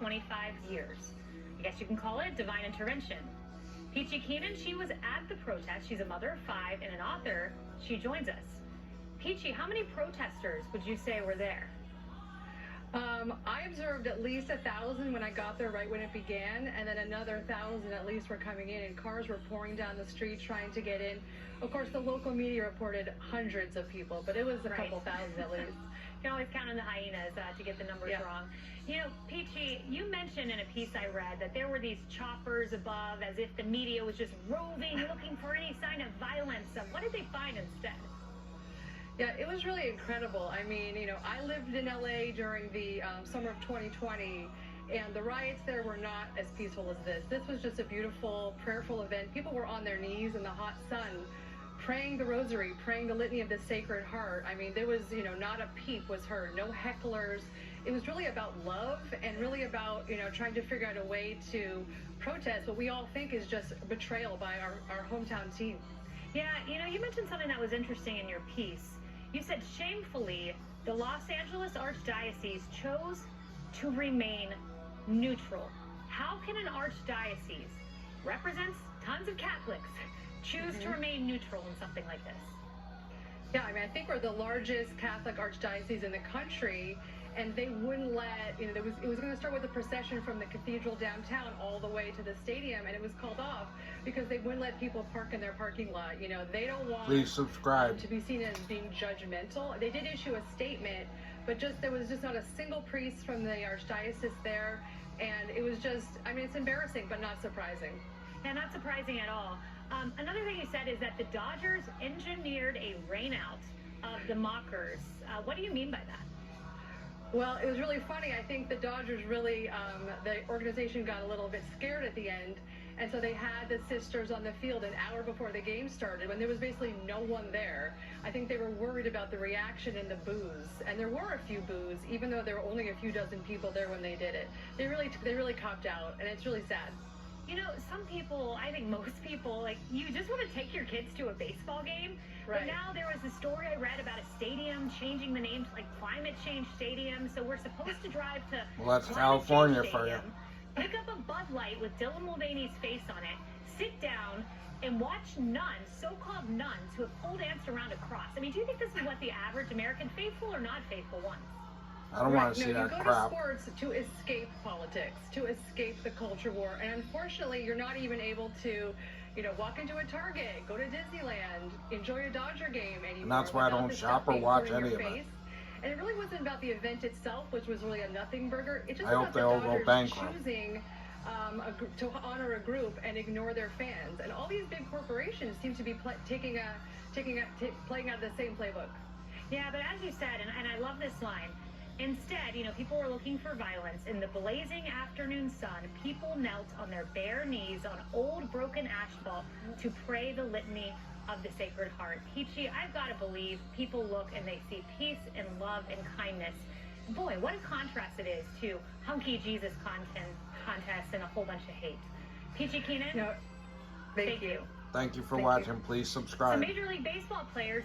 125 years. I guess you can call it divine intervention. Peachy Keenan, she was at the protest. She's a mother of 5 and an author. She joins us. Peachy, how many protesters would you say were there? I observed at least 1,000 when I got there right when it began, and then another 1,000 at least were coming in, and cars were pouring down the street trying to get in. Of course, the local media reported hundreds of people, but it was a couple thousand at least. You can always count on the hyenas to get the numbers wrong. You know, Peachy, you mentioned in a piece I read that there were these choppers above as if the media was just roving, looking for any sign of violence. What did they find instead? Yeah, it was really incredible. I mean, you know, I lived in LA during the summer of 2020, and the riots there were not as peaceful as this. This was just a beautiful, prayerful event. People were on their knees in the hot sun, praying the rosary, praying the litany of the Sacred Heart. I mean, there was, you know, not a peep was heard, no hecklers. It was really about love and really about, you know, trying to figure out a way to protest what we all think is just betrayal by our hometown team. Yeah, you know, you mentioned something that was interesting in your piece. You said, shamefully, the Los Angeles Archdiocese chose to remain neutral. How can an archdiocese represents tons of Catholics choose to remain neutral in something like this? Yeah, I mean, I think we're the largest Catholic archdiocese in the country, and they wouldn't let, you know, it was going to start with a procession from the cathedral downtown all the way to the stadium, and it was called off because they wouldn't let people park in their parking lot. You know, they don't want Please subscribe to be seen as being judgmental. They did issue a statement, but there was just not a single priest from the archdiocese there, and it was just, I mean, it's embarrassing, but not surprising. Yeah, not surprising at all. Another thing you said is that the Dodgers engineered a rainout of the mockers. What do you mean by that? Well, it was really funny. I think the Dodgers really, the organization got a little bit scared at the end, and so they had the sisters on the field an hour before the game started when there was basically no one there. I think they were worried about the reaction and the boos, and there were a few boos, even though there were only a few dozen people there when they did it. They really copped out, and it's really sad. You know, some people, I think most people, like, you just want to take your kids to a baseball game. Right. But now there was a story I read about a stadium changing the name to, like, Climate Change Stadium. So we're supposed to drive to Well, that's Climate California Change for you. Stadium, pick up a Bud Light with Dylan Mulvaney's face on it, sit down, and watch nuns, so-called nuns, who have pole danced around a cross. I mean, do you think this is what the average American, faithful or not faithful, wants? I don't want to see You that go crap. to sports to escape politics, to escape the culture war, and unfortunately, you're not even able to, you know, walk into a Target, go to Disneyland, enjoy a Dodger game anymore. And that's why I don't shop or watch any of it. And it really wasn't about the event itself, which was really a nothing burger. It's just I hope about they the all go Dodgers bankrupt. choosing to honor a group and ignore their fans. And all these big corporations seem to be playing out the same playbook. Yeah, but as you said, and I love this line, instead, you know, people were looking for violence. In the blazing afternoon sun, people knelt on their bare knees on old broken asphalt to pray the litany of the Sacred Heart. Peachy, I've got to believe people look and they see peace and love and kindness. Boy, what a contrast it is to hunky Jesus contests and a whole bunch of hate. Peachy Keenan, No, thank you. Thank you for Thank watching. you. Please Some subscribe. Major League Baseball players